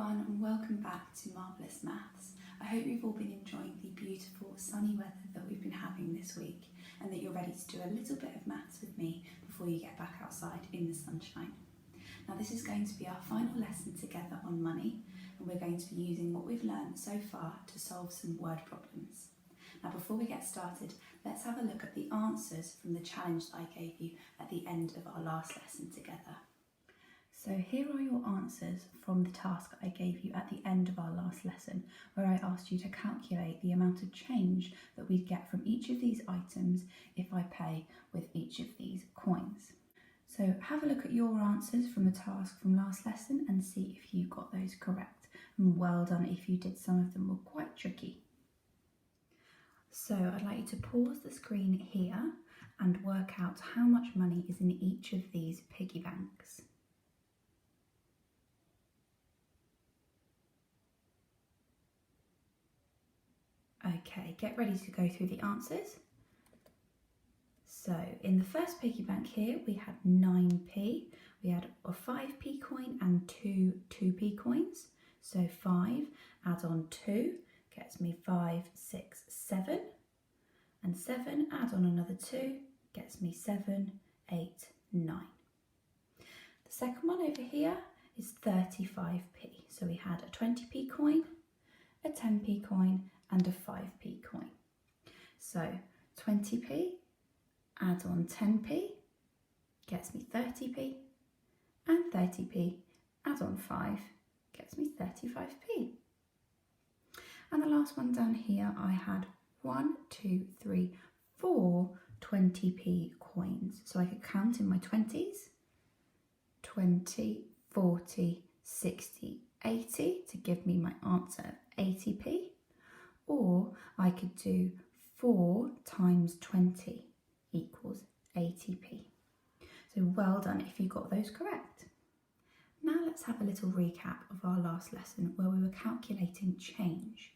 everyone and welcome back to Marvellous Maths. I hope you've all been enjoying the beautiful sunny weather that we've been having this week and that you're ready to do a little bit of maths with me before you get back outside in the sunshine. Now this is going to be our final lesson together on money and we're going to be using what we've learned so far to solve some word problems. Now before we get started, let's have a look at the answers from the challenge that I gave you at the end of our last lesson together. So here are your answers from the task I gave you at the end of our last lesson, where I asked you to calculate the amount of change that we'd get from each of these items if I pay with each of these coins. So have a look at your answers from the task from last lesson and see if you got those correct. And well done if you did. Some of them were quite tricky. So I'd like you to pause the screen here and work out how much money is in each of these piggy banks. Okay, get ready to go through the answers. So in the first piggy bank here we had 9p, we had a 5p coin and two 2p coins. So 5 add on 2 gets me 5, 6, 7, and 7 add on another 2 gets me 7, 8, 9. The second one over here is 35p. So we had a 20p coin, a 10p coin and a 5p coin. So 20p add on 10p gets me 30p and 30p add on 5 gets me 35p. And the last one down here I had 1, 2, 3, 4 20p coins. So I could count in my 20s, 20, 40, 60, 80 to give me my answer of 80p. Or I could do 4 times 20 equals 80p. So well done if you got those correct. Now let's have a little recap of our last lesson where we were calculating change.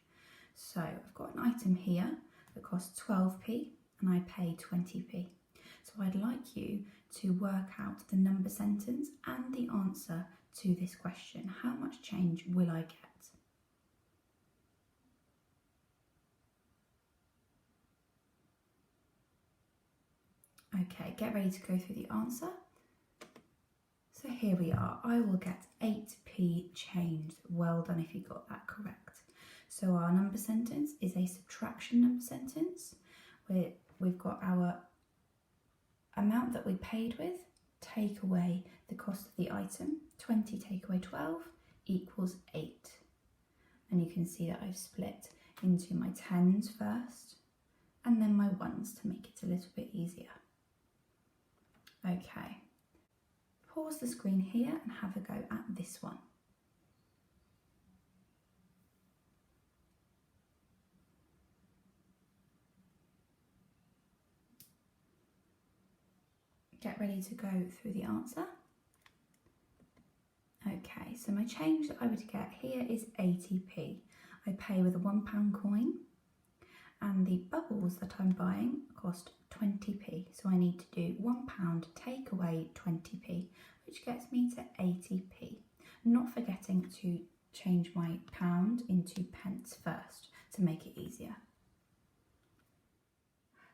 So I've got an item here that costs 12p and I pay 20p. So I'd like you to work out the number sentence and the answer to this question. How much change will I get? Okay, get ready to go through the answer. So here we are. I will get 8p changed. Well done if you got that correct. So our number sentence is a subtraction number sentence where we've got our amount that we paid with, take away the cost of the item. 20 take away 12 equals 8. And you can see that I've split into my 10s first and then my 1s to make it a little bit easier. Okay, pause the screen here and have a go at this one. Get ready to go through the answer. Okay, so my change that I would get here is 80p. I pay with a £1 coin and the bubbles that I'm buying cost 20p. So I need to do £1 take away 20p, which gets me to 80p. Not forgetting to change my pound into pence first to make it easier.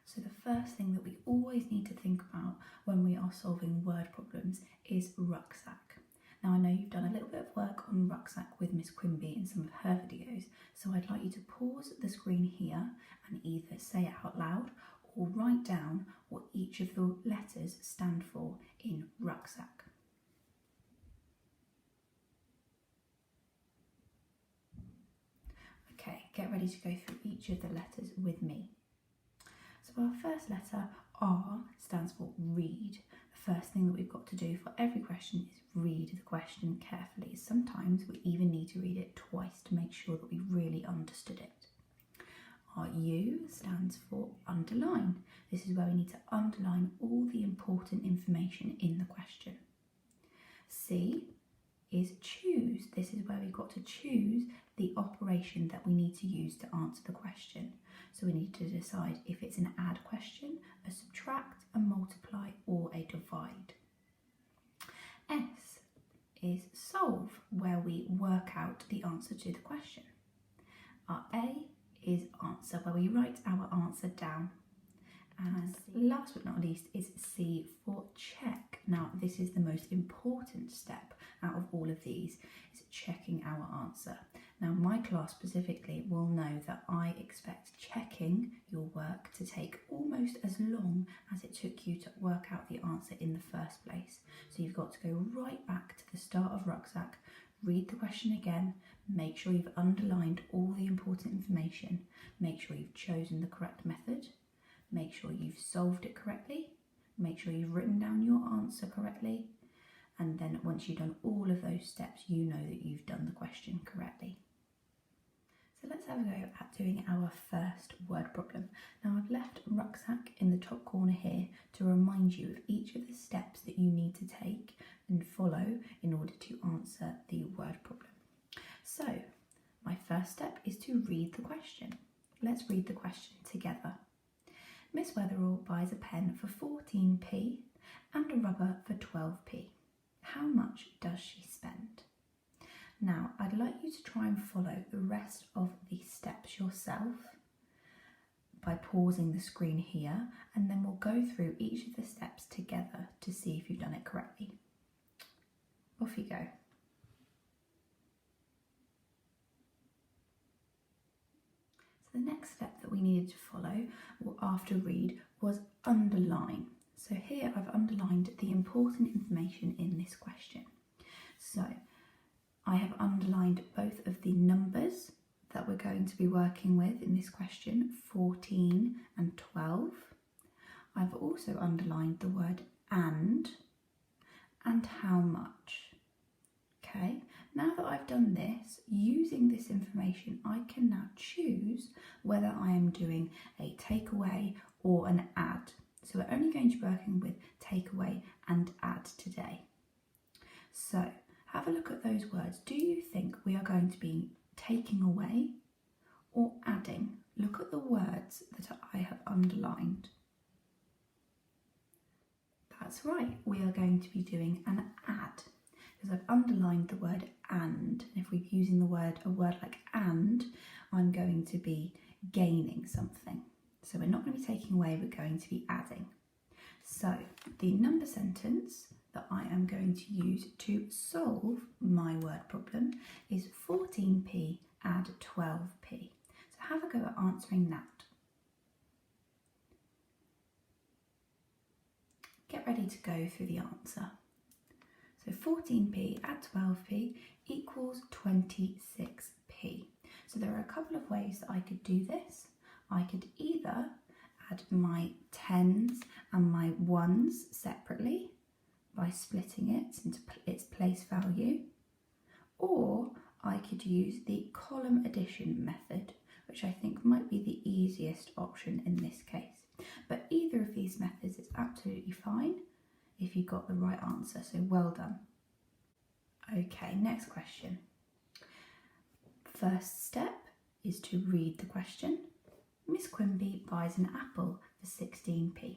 So the first thing that we always need to think about when we are solving word problems is rucksack. Now I know you've done a little bit of work on rucksack with Miss Quimby in some of her videos, so I'd like you to pause the screen here and either say it out loud or write down what each of the letters stand for in rucksack. Okay, get ready to go through each of the letters with me. So our first letter, R, stands for read. The first thing that we've got to do for every question is read the question carefully. Sometimes we even need to read it twice to make sure that we really understood it. Our U stands for underline. This is where we need to underline all the important information in the question. C is choose. This is where we've got to choose the operation that we need to use to answer the question. So we need to decide if it's an add question, a subtract, a multiply or a divide. S is solve, where we work out the answer to the question. Our A is answer, where we write our answer down. And last but not least is C for check. Now this is the most important step out of all of these, is checking our answer. Now my class specifically will know that I expect checking your work to take almost as long as it took you to work out the answer in the first place. So you've got to go right back to the start of Rucksack, read the question again, make sure you've underlined all the important information, make sure you've chosen the correct method, make sure you've solved it correctly, make sure you've written down your answer correctly, and then once you've done all of those steps, you know that you've done the question correctly. So let's have a go at doing our first word problem. Now I've left Rucksack in the top corner here to remind you of each of the steps that you need to take and follow in order to answer the word problem. So my first step is to read the question. Let's read the question together. Miss Weatherall buys a pen for 14p and a rubber for 12p. How much does she spend? Now, I'd like you to try and follow the rest of the steps yourself by pausing the screen here, and then we'll go through each of the steps together to see if you've done it correctly. Off you go. So the next step that we needed to follow after read was underline. So here I've underlined the important information in this question. So I have underlined both of the numbers that we're going to be working with in this question, 14 and 12. I've also underlined the word and how much. Okay, now that I've done this, using this information, I can now choose whether I am doing a takeaway or an add. So we're only going to be working with takeaway and add today. So have a look at those words. Do you think we are going to be taking away or adding? Look at the words that I have underlined. That's right, we are going to be doing an add, because I've underlined the word and. And if we're using a word like and, I'm going to be gaining something. So we're not going to be taking away, we're going to be adding. So the number sentence that I am going to use to solve my word problem is 14p add 12p. So have a go at answering that. Get ready to go through the answer. So 14p add 12p equals 26p. So there are a couple of ways that I could do this. I could either add my tens and my ones separately by splitting it into its place value, or I could use the column addition method, which I think might be the easiest option in this case. But either of these methods is absolutely fine if you got the right answer, so well done. Okay, next question. First step is to read the question. Miss Quimby buys an apple for 16p.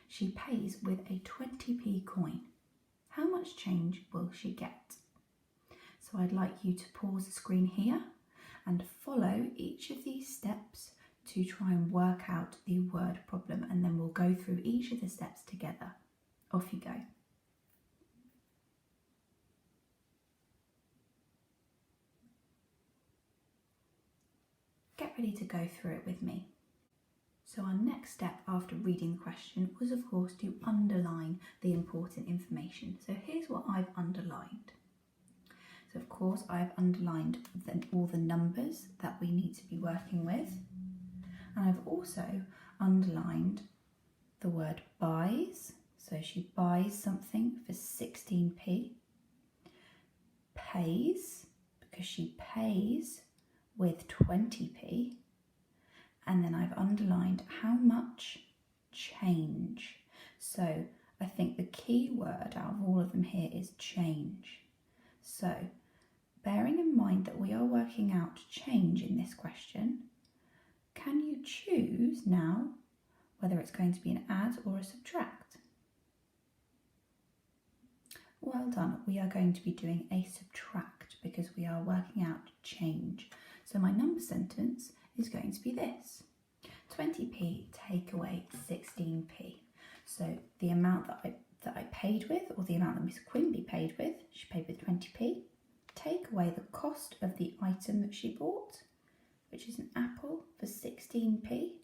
She pays with a 20p coin. How much change will she get? So I'd like you to pause the screen here and follow each of these steps to try and work out the word problem, and then we'll go through each of the steps together. Off you go. Get ready to go through it with me. So our next step after reading the question was, of course, to underline the important information. So here's what I've underlined. So of course I've underlined all the numbers that we need to be working with. And I've also underlined the word buys. So she buys something for 16p. Pays, because she pays with 20p. And then I've underlined how much change. So I think the key word out of all of them here is change. So bearing in mind that we are working out change in this question, can you choose now whether it's going to be an add or a subtract? Well done. We are going to be doing a subtract because we are working out change. So my number sentence is going to be this. 20p take away 16p. So the amount that I paid with, or the amount that Miss Quimby paid with, she paid with 20p. Take away the cost of the item that she bought, which is an apple, for 16p.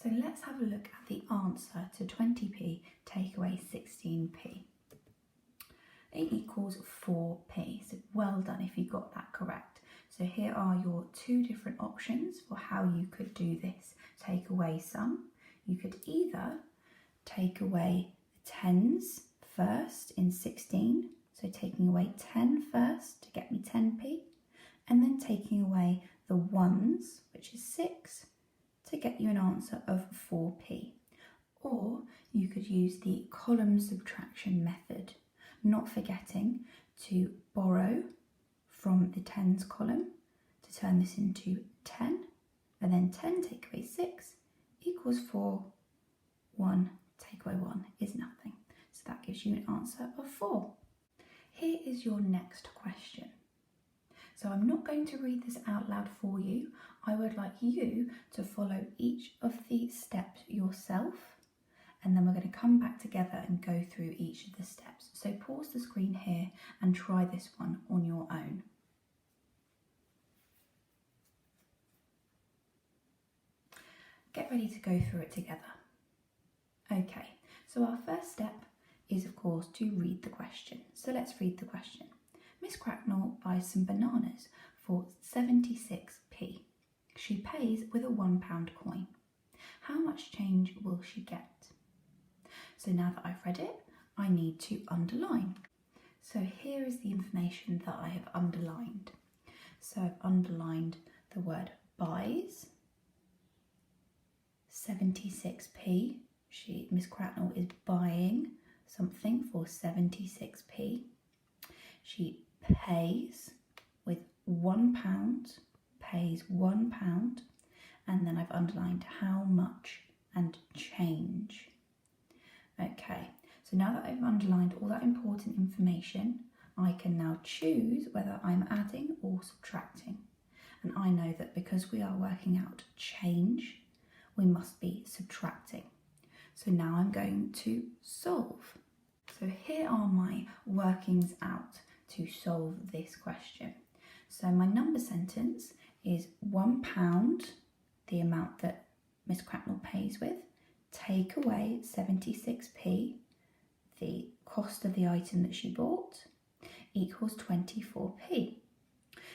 So let's have a look at the answer to 20p take away 16p. It equals 4p, so well done if you got that correct. So here are your two different options for how you could do this. Take away sum. You could either take away the tens first in 16, so taking away 10 first to get me 10p, and then taking away the ones, which is 6, to get you an answer of 4p. Or you could use the column subtraction method, not forgetting to borrow from the tens column to turn this into 10, and then 10 take away 6 equals 4, 1 take away 1 is nothing. So that gives you an answer of 4. Here is your next question. So I'm not going to read this out loud for you. I would like you to follow each of the steps yourself, and then we're going to come back together and go through each of the steps. So pause the screen here and try this one on your own. Get ready to go through it together. Okay, so our first step is of course to read the question. So let's read the question. Miss Cracknell buys some bananas for 76p. She pays with a £1 coin. How much change will she get? So now that I've read it, I need to underline. So here is the information that I have underlined. So I've underlined the word buys, 76p. Miss Cracknell is buying something for 76p. She pays with £1, pays £1, and then I've underlined how much and change. Okay, so now that I've underlined all that important information, I can now choose whether I'm adding or subtracting. And I know that because we are working out change, we must be subtracting. So now I'm going to solve. So here are my workings out to solve this question. So my number sentence is £1, the amount that Miss Cracknell pays with, take away 76p, the cost of the item that she bought, equals 24p.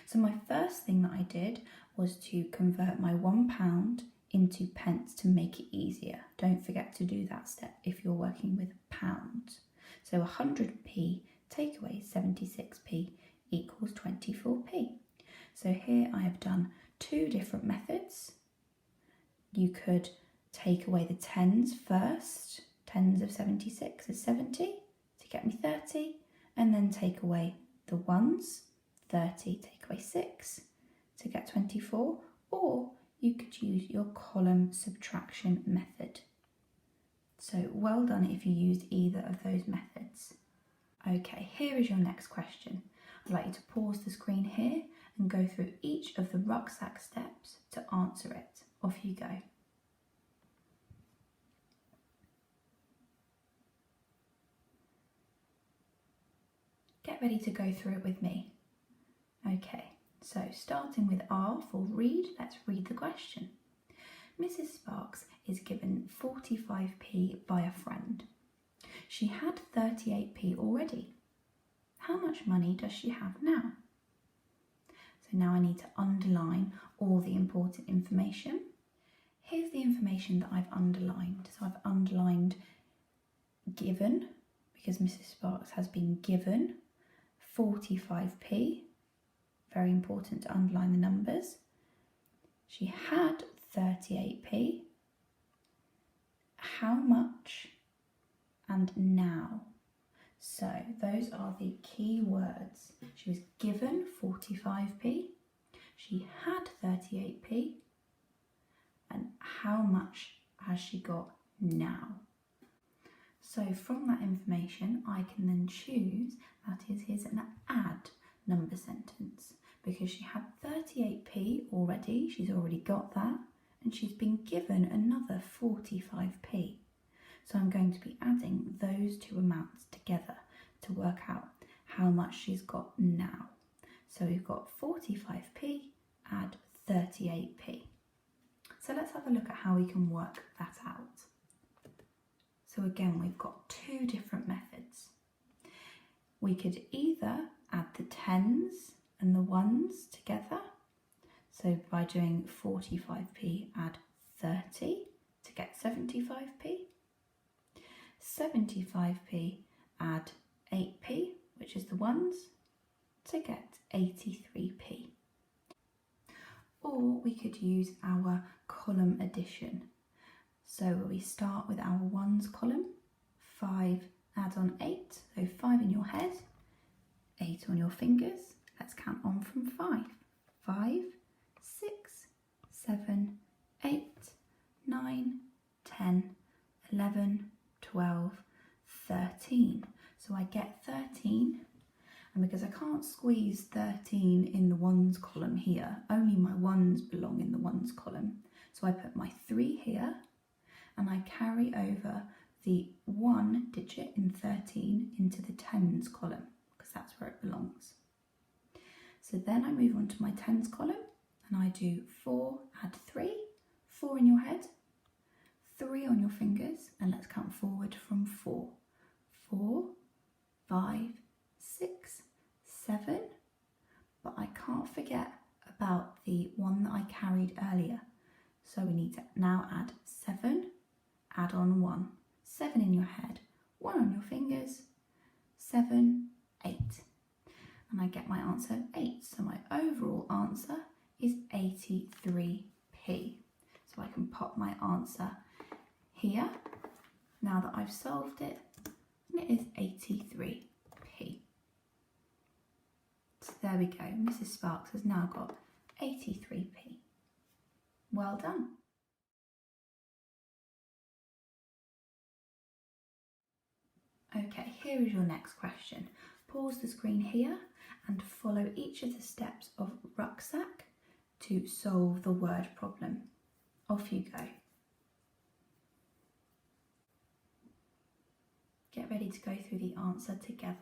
So my first thing that I did was to convert my £1 into pence to make it easier. Don't forget to do that step if you're working with pounds. So 100p take away 76p equals 24p. So here I have done two different methods. You could take away the tens first. Tens of 76 is 70 to get me 30, and then take away the ones, 30 take away 6 to get 24, or you could use your column subtraction method. So well done if you used either of those methods. Okay, here is your next question. I'd like you to pause the screen here and go through each of the rucksack steps to answer it. Off you go. Get ready to go through it with me. Okay, so starting with R for read, let's read the question. Mrs. Sparks is given 45p by a friend. She had 38p already. How much money does she have now? So now I need to underline all the important information. Here's the information that I've underlined. So I've underlined given, because Mrs. Sparks has been given 45p. Very important to underline the numbers. She had 38p. How much and now. So those are the key words. She was given 45p. She had 38p. And how much has she got now? So from that information, I can then choose that here's an add number sentence, because she had 38p already, she's already got that, and she's been given another 45p. So I'm going to be adding those two amounts together to work out how much she's got now. So we've got 45p, add 38p. So let's have a look at how we can work that out. So again, we've got two different methods. We could either add the tens and the ones together. So by doing 45p, add 30 to get 75p. 75p, add 8p, which is the ones, to get 83p. Or we could use our column addition. So we start with our ones column, 5 add on 8, so 5 in your head, 8 on your fingers. Let's count on from 5. 5, 6, 7, 8, 9, 10, 11, 12, 13. So I get 13, and because I can't squeeze 13 in the ones column here, only my ones belong in the ones column. So I put my 3 here, and I carry over the 1 digit in 13 into the tens column, because that's where it belongs. So then I move on to my tens column, and I do 4, add 3, 4 in your head, 3 on your fingers, and let's count forward from 4. 4, 5, 6, 7, but I can't forget about the one that I carried earlier. So we need to now add 7, add on 1. 7 in your head, 1 on your fingers, 7, 8. And I get my answer 8. So my overall answer is 83p. So I can pop my answer here, now that I've solved it, and it is 83p. So there we go, Mrs. Sparks has now got 83p. Well done. Okay, here is your next question. Pause the screen here and follow each of the steps of rucksack to solve the word problem. Off you go. Get ready to go through the answer together.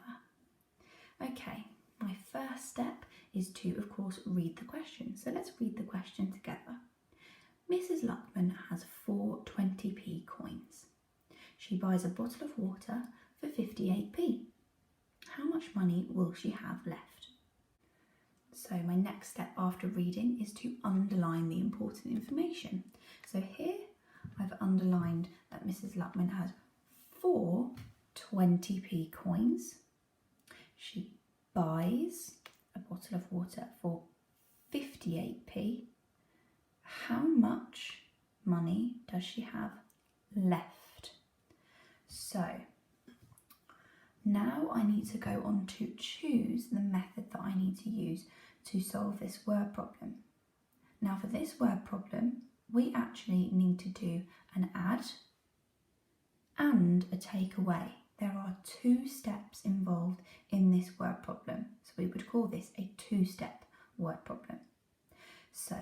Okay, my first step is to, of course, read the question. So let's read the question together. Mrs. Luckman has 4 20p coins. She buys a bottle of water for 58p. How much money will she have left? So my next step after reading is to underline the important information. So here I've underlined that Mrs. Luckman has 4 20p coins. She buys a bottle of water for 58p. How much money does she have left? So now I need to go on to choose the method that I need to use to solve this word problem. Now for this word problem, we actually need to do an add and a take away. There are 2 steps involved in this word problem. So we would call this a 2-step word problem. So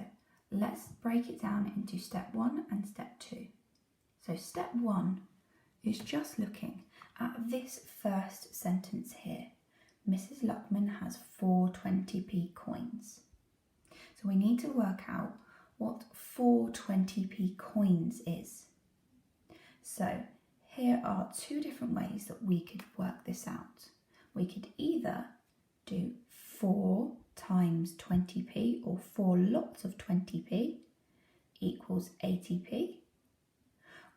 let's break it down into step 1 and step 2. So step 1 is just looking at this first sentence here. Mrs. Luckman has 4 20p coins. So we need to work out what 4 20p coins is. So here are 2 different ways that we could work this out. We could either do 4 times 20p, or 4 lots of 20p equals 80p.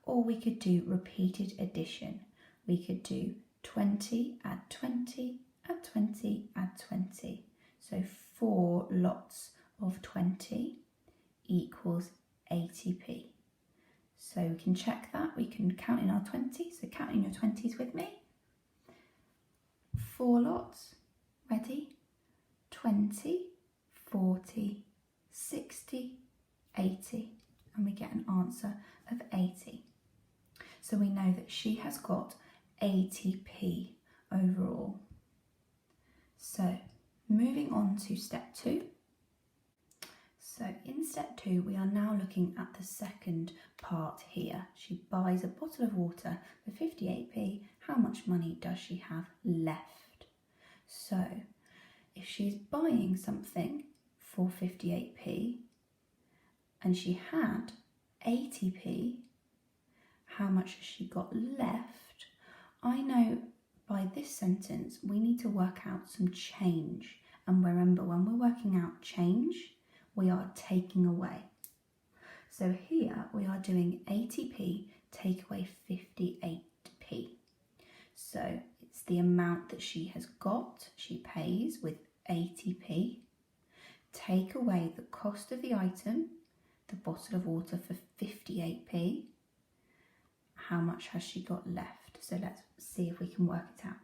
Or we could do repeated addition. We could do 20, add 20, add 20, add 20. So 4 lots of 20 equals 80p. So we can check that. We can count in our 20s. So count in your 20s with me. 4 lots. Ready? 20, 40, 60, 80. And we get an answer of 80. So we know that she has got 80p overall. So moving on to step 2. So in step 2, we are now looking at the second part here. She buys a bottle of water for 58p. How much money does she have left? So if she's buying something for 58p and she had 80p, how much has she got left? I know by this sentence we need to work out some change. And remember, when we're working out change, we are taking away. So here we are doing 80p take away 58p. So it's the amount that she has got, she pays with 80p. Take away the cost of the item, the bottle of water for 58p. How much has she got left? So let's see if we can work it out.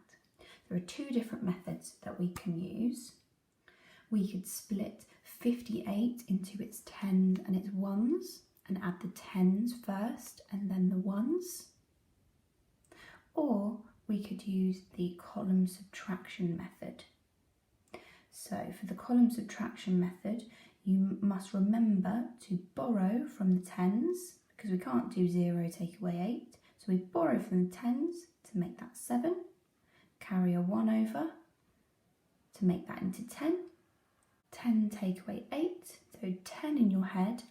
There are 2 different methods that we can use. We could split 58 into its tens and its ones and add the tens first and then the ones. Or we could use the column subtraction method. So for the column subtraction method, you must remember to borrow from the tens, because we can't do 0 take away 8. So we borrow from the tens to make that 7, carry a 1 over to make that into 10. 10 take away 8, so 10 in your head,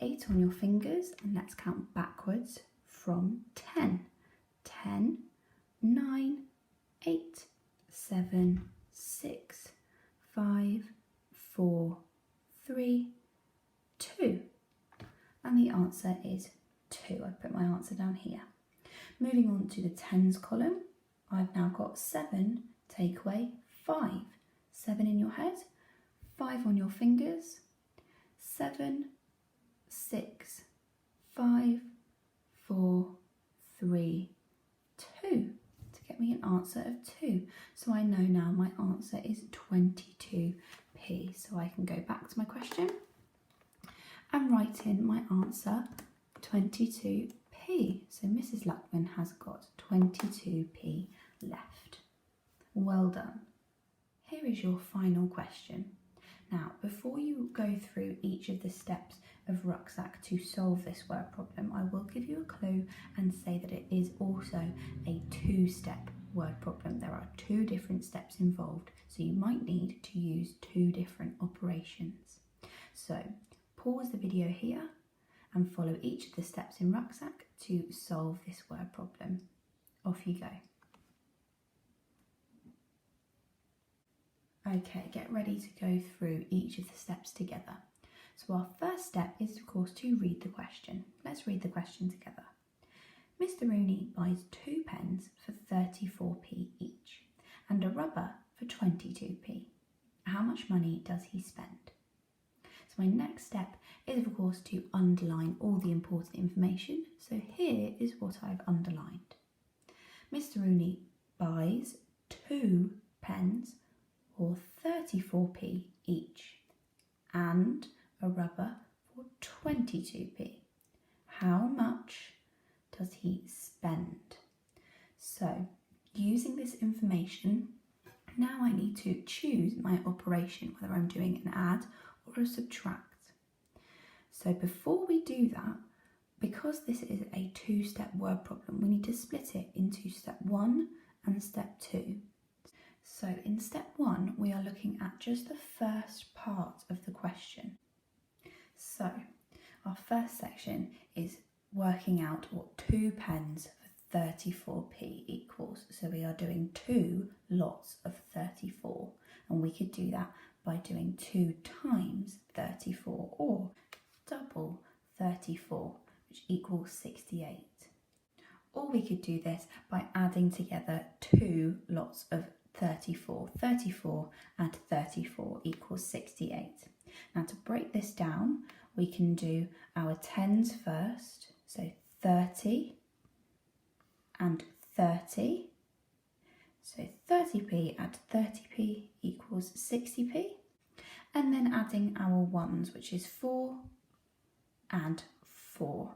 8 on your fingers, and let's count backwards from 10. 10, 9, 8, 7, 6, 5, 4, 3, 2. And the answer is 2. I put my answer down here. Moving on to the tens column, I've now got 7 take away 5. 7 in your head, 5 on your fingers, 7, 6, 5, 4, 3, 2 to get me an answer of 2. So I know now my answer is 22p. So I can go back to my question and write in my answer 22p. So Mrs. Luckman has got 22p left. Well done. Here is your final question. Now, before you go through each of the steps of rucksack to solve this word problem, I will give you a clue and say that it is also a 2-step word problem. There are 2 different steps involved, so you might need to use 2 different operations. So pause the video here and follow each of the steps in rucksack to solve this word problem. Off you go. Okay, get ready to go through each of the steps together. So our first step is, of course, to read the question. Let's read the question together. Mr. Rooney buys 2 pens for 34p each and a rubber for 22p. How much money does he spend? So my next step is, of course, to underline all the important information. So here is what I've underlined. Mr. Rooney buys 2 pens for 34p each and a rubber for 22p. How much does he spend? So using this information, now I need to choose my operation, whether I'm doing an add or a subtract. So before we do that, because this is a 2-step word problem, we need to split it into step 1 and step 2. So in step 1, we are looking at just the first part of the question. So our first section is working out what 2 pens for 34p equals. So we are doing 2 lots of 34, and we could do that by doing 2 times 34 or double 34, which equals 68. Or we could do this by adding together 2 lots of 34. 34 and 34 equals 68. Now to break this down, we can do our tens first. So 30 and 30. So 30p add 30p equals 60p. And then adding our ones, which is 4 and 4.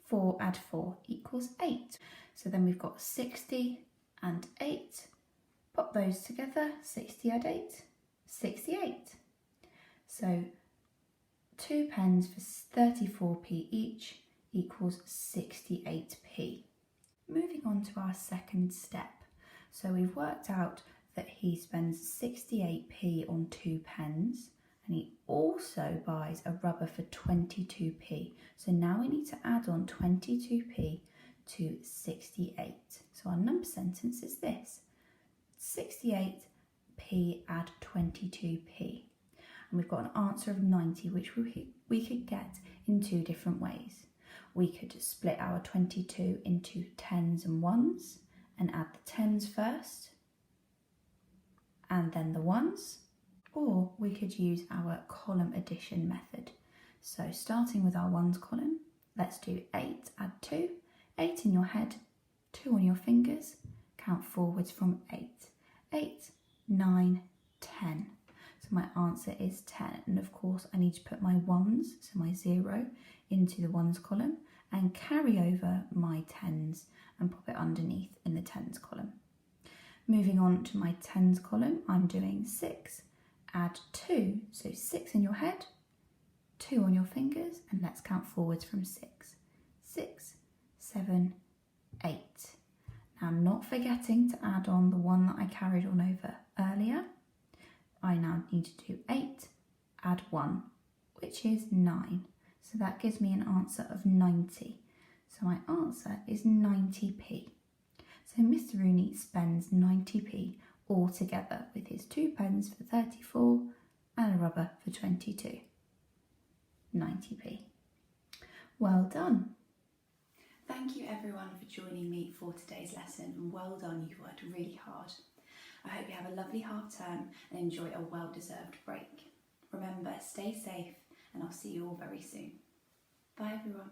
4 add 4 equals 8. So then we've got 60 and 8. Pop those together, 60 add 8, 68. So 2 pens for 34p each equals 68p. Moving on to our second step. So we've worked out that he spends 68p on 2 pens, and he also buys a rubber for 22p. So now we need to add on 22p to 68. So our number sentence is this: 68p add 22p. And we've got an answer of 90, which we could get in 2 different ways. We could split our 22 into 10s and 1s and add the 10s first and then the 1s, or we could use our column addition method. So starting with our 1s column, let's do 8 add 2, 8 in your head, 2 on your fingers, count forwards from 8, 8, 9, 10. So my answer is 10, and of course I need to put my 1s, so my 0, into the 1s column and carry over my 10s and pop it underneath in the 10s column. Moving on to my 10s column, I'm doing 6 add 2, so 6 in your head, 2 on your fingers, and let's count forwards from 6, 6, 7, 8. Now, not forgetting to add on the one that I carried on over earlier, I now need to do 8 add 1, which is 9. So that gives me an answer of 90. So my answer is 90p. So Mr. Rooney spends 90p all together with his 2 pens for 34 and a rubber for 22. 90p. Well done. Thank you everyone for joining me for today's lesson, and well done, you've worked really hard. I hope you have a lovely half term and enjoy a well-deserved break. Remember, stay safe, and I'll see you all very soon. Bye everyone.